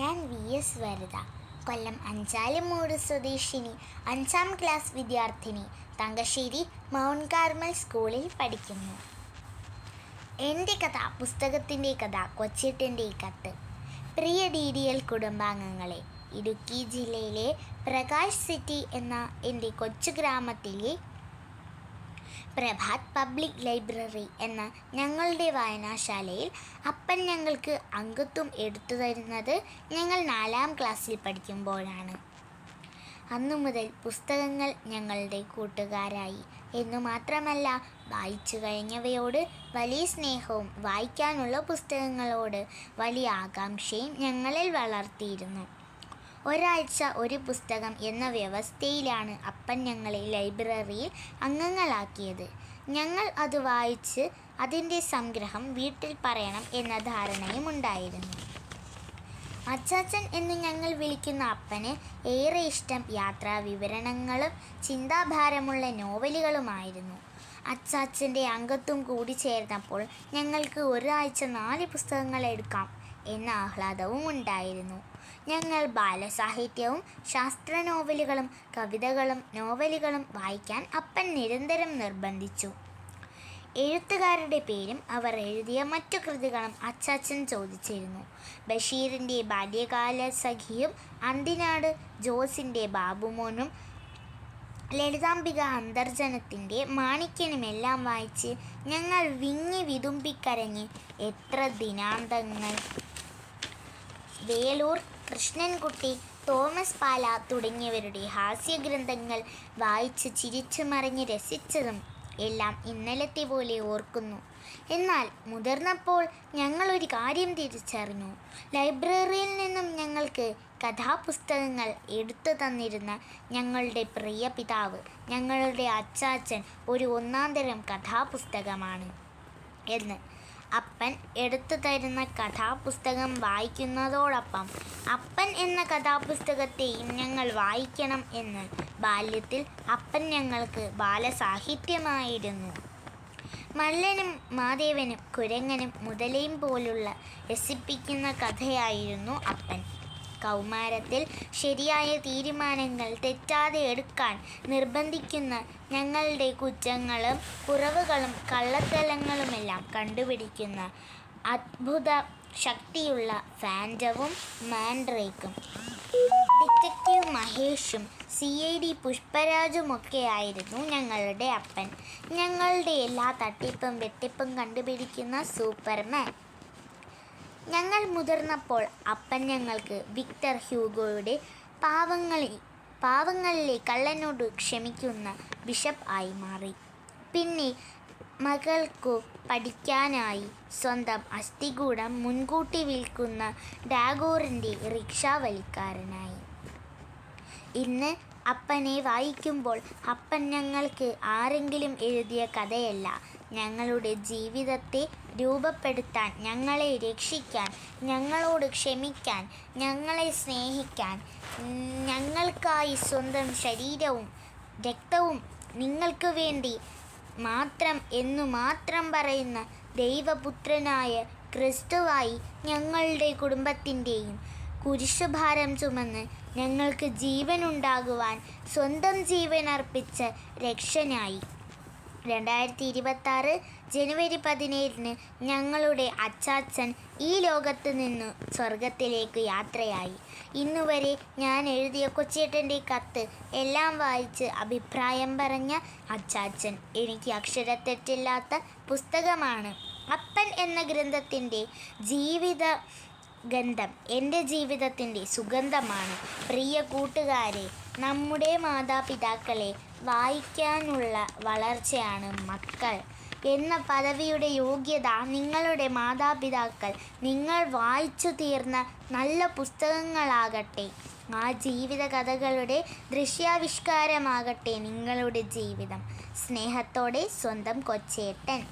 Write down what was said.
ഞാൻ വി.എസ്. വരദ, കൊല്ലം അഞ്ചാലുമൂട് സ്വദേശിനി, 5ാം ക്ലാസ് വിദ്യാർത്ഥിനി, തങ്കശ്ശേരി മൗണ്ട് കാർമൽ സ്കൂളിൽ പഠിക്കുന്നു. എൻ്റെ കഥ, പുസ്തകത്തിൻ്റെ കഥ, കൊച്ചേട്ടൻ്റെ കത്ത്. പ്രിയ DDL കുടുംബാംഗങ്ങളെ, ഇടുക്കി ജില്ലയിലെ പ്രകാശ് സിറ്റി എന്ന എൻ്റെ കൊച്ചു ഗ്രാമത്തിലെ പ്രഭാത് പബ്ലിക് ലൈബ്രറി എന്ന ഞങ്ങളുടെ വായനാശാലയിൽ അപ്പൻ ഞങ്ങൾക്ക് അംഗത്വം എടുത്തു തരുന്നത് ഞങ്ങൾ 4ാം ക്ലാസ്സിൽ പഠിക്കുമ്പോഴാണ്. അന്നു മുതൽ പുസ്തകങ്ങൾ ഞങ്ങളുടെ കൂട്ടുകാരായി. എന്നു മാത്രമല്ല, വായിച്ചു കഴിഞ്ഞവയോട് വലിയ സ്നേഹവും വായിക്കാനുള്ള പുസ്തകങ്ങളോട് വലിയ ആകാംക്ഷയും ഞങ്ങളിൽ വളർത്തിയിരുന്നു. ഒരാഴ്ച ഒരു പുസ്തകം എന്ന വ്യവസ്ഥയിലാണ് അപ്പൻ ഞങ്ങളെ ലൈബ്രറിയിൽ അംഗങ്ങളാക്കിയത്. ഞങ്ങൾ അത് വായിച്ച് അതിൻ്റെ സംഗ്രഹം വീട്ടിൽ പറയണം എന്ന ധാരണയും ഉണ്ടായിരുന്നു. അച്ചാച്ചൻ എന്ന് ഞങ്ങൾ വിളിക്കുന്ന അപ്പന് ഏറെ ഇഷ്ടം യാത്രാ വിവരണങ്ങളും ചിന്താഭാരമുള്ള നോവലുകളുമായിരുന്നു. അച്ചാച്ചൻ്റെ അംഗത്വം കൂടി ചേർന്നപ്പോൾ ഞങ്ങൾക്ക് ഒരാഴ്ച 4 പുസ്തകങ്ങൾ എടുക്കാം എന്ന ആഹ്ലാദവും ഉണ്ടായിരുന്നു. ഞങ്ങൾ ബാലസാഹിത്യവും ശാസ്ത്ര നോവലുകളും കവിതകളും നോവലുകളും വായിക്കാൻ അപ്പൻ നിരന്തരം നിർബന്ധിച്ചു. എഴുത്തുകാരുടെ പേരും അവർ എഴുതിയ മറ്റു കൃതികളും അച്ചാച്ചൻ ചോദിച്ചിരുന്നു. ബഷീറിൻ്റെ ബാല്യകാലസഖിയും അന്തിനാട് ജോസിൻ്റെ ബാബുമോനും ലളിതാംബിക അന്തർജനത്തിൻ്റെ മാണിക്യനുമെല്ലാം വായിച്ച് ഞങ്ങൾ വിങ്ങി വിതുമ്പിക്കരഞ്ഞ് എത്ര ദിനാന്തങ്ങൾ. വേളൂർ കൃഷ്ണൻകുട്ടി, തോമസ് പാല തുടങ്ങിയവരുടെ ഹാസ്യഗ്രന്ഥങ്ങൾ വായിച്ച് ചിരിച്ചു മറിഞ്ഞ് രസിച്ചതും എല്ലാം ഇന്നലത്തെ പോലെ ഓർക്കുന്നു. എന്നാൽ മുതിർന്നപ്പോൾ ഞങ്ങളൊരു കാര്യം തിരിച്ചറിഞ്ഞു. ലൈബ്രറിയിൽ നിന്നും ഞങ്ങൾക്ക് കഥാപുസ്തകങ്ങൾ എടുത്തു തന്നിരുന്ന ഞങ്ങളുടെ പ്രിയ പിതാവ്, ഞങ്ങളുടെ അച്ചാച്ചൻ ഒരു ഒന്നാന്തരം കഥാപുസ്തകമാണ് എന്ന്. അപ്പൻ എടുത്തു തരുന്ന കഥാപുസ്തകം വായിക്കുന്നതോടൊപ്പം അപ്പൻ എന്ന കഥാപുസ്തകത്തെയും ഞങ്ങൾ വായിക്കണം എന്ന് ബാല്യത്തിൽ അപ്പൻ ഞങ്ങൾക്ക് ബാലസാഹിത്യമായിരുന്നു. മല്ലനും മാധവനും കുരങ്ങനും മുതലയും പോലുള്ള രസിപ്പിക്കുന്ന കഥയായിരുന്നു അപ്പൻ. കൗമാരത്തിൽ ശരിയായ തീരുമാനങ്ങൾ തെറ്റാതെ എടുക്കാൻ നിർബന്ധിക്കുന്ന ഞങ്ങളുടെ കുറ്റങ്ങളും കുറവുകളും കള്ളത്തരങ്ങളുമെല്ലാം കണ്ടുപിടിക്കുന്ന അദ്ഭുത ശക്തിയുള്ള ഫാൻറ്റവും മാൻഡ്രേക്കും, ഡിറ്റക്റ്റീവ് മഹേഷും CID പുഷ്പരാജുമൊക്കെയായിരുന്നു ഞങ്ങളുടെ അപ്പൻ. ഞങ്ങളുടെ എല്ലാ തട്ടിപ്പും വെട്ടിപ്പും കണ്ടുപിടിക്കുന്ന സൂപ്പർമാൻ. ഞങ്ങൾ മുതിർന്നപ്പോൾ അപ്പൻ ഞങ്ങൾക്ക് വിക്ടർ ഹ്യൂഗോയുടെ പാവങ്ങളിലെ കള്ളനോട് ക്ഷമിക്കുന്ന ബിഷപ്പ് ആയി മാറി. പിന്നെ മകൾക്കു പഠിക്കാനായി സ്വന്തം അസ്ഥികൂടം മുൻകൂട്ടി വിൽക്കുന്ന ടാഗോറിൻ്റെ റിക്ഷാവലിക്കാരനായി. ഇന്ന് അപ്പനെ വായിക്കുമ്പോൾ അപ്പൻ ഞങ്ങൾക്ക് ആരെങ്കിലും എഴുതിയ കഥയല്ല, ഞങ്ങളുടെ ജീവിതത്തെ രൂപപ്പെടുത്താൻ, ഞങ്ങളെ രക്ഷിക്കാൻ, ഞങ്ങളോട് ക്ഷമിക്കാൻ, ഞങ്ങളെ സ്നേഹിക്കാൻ, ഞങ്ങൾക്കായി സ്വന്തം ശരീരവും രക്തവും നിങ്ങൾക്ക് വേണ്ടി മാത്രം എന്നു മാത്രം പറയുന്ന ദൈവപുത്രനായ ക്രിസ്തുവായി ഞങ്ങളുടെ കുടുംബത്തിൻ്റെയും കുരിശുഭാരം ചുമന്ന് ഞങ്ങൾക്ക് ജീവനുണ്ടാകുവാൻ സ്വന്തം ജീവൻ അർപ്പിച്ച രക്ഷനായി. 2026 ജനുവരി 17 ഞങ്ങളുടെ അച്ചാച്ചൻ ഈ ലോകത്ത് നിന്ന് സ്വർഗത്തിലേക്ക് യാത്രയായി. ഇന്നുവരെ ഞാൻ എഴുതിയ കൊച്ചേട്ടൻ്റെ കത്ത് എല്ലാം വായിച്ച് അഭിപ്രായം പറഞ്ഞ അച്ചാച്ചൻ എനിക്ക് അക്ഷരത്തെറ്റില്ലാത്ത പുസ്തകമാണ്. അപ്പൻ എന്ന ഗ്രന്ഥത്തിൻ്റെ ജീവിത ഗന്ധം എൻ്റെ ജീവിതത്തിൻ്റെ സുഗന്ധമാണ്. പ്രിയ കൂട്ടുകാരെ, നമ്മുടെ മാതാപിതാക്കളെ വായിക്കാനുള്ള വളർച്ചയാണ് മക്കൾ എന്ന പദവിയുടെ യോഗ്യത നിങ്ങളുടെ മാതാപിതാക്കൾ നിങ്ങൾ വായിച്ചു തീർന്ന നല്ല പുസ്തകങ്ങളാകട്ടെ. ആ ജീവിത കഥകളുടെ ദൃശ്യാവിഷ്കാരമാകട്ടെ നിങ്ങളുടെ ജീവിതം. സ്നേഹത്തോടെ, സ്വന്തം കൊച്ചേട്ടൻ.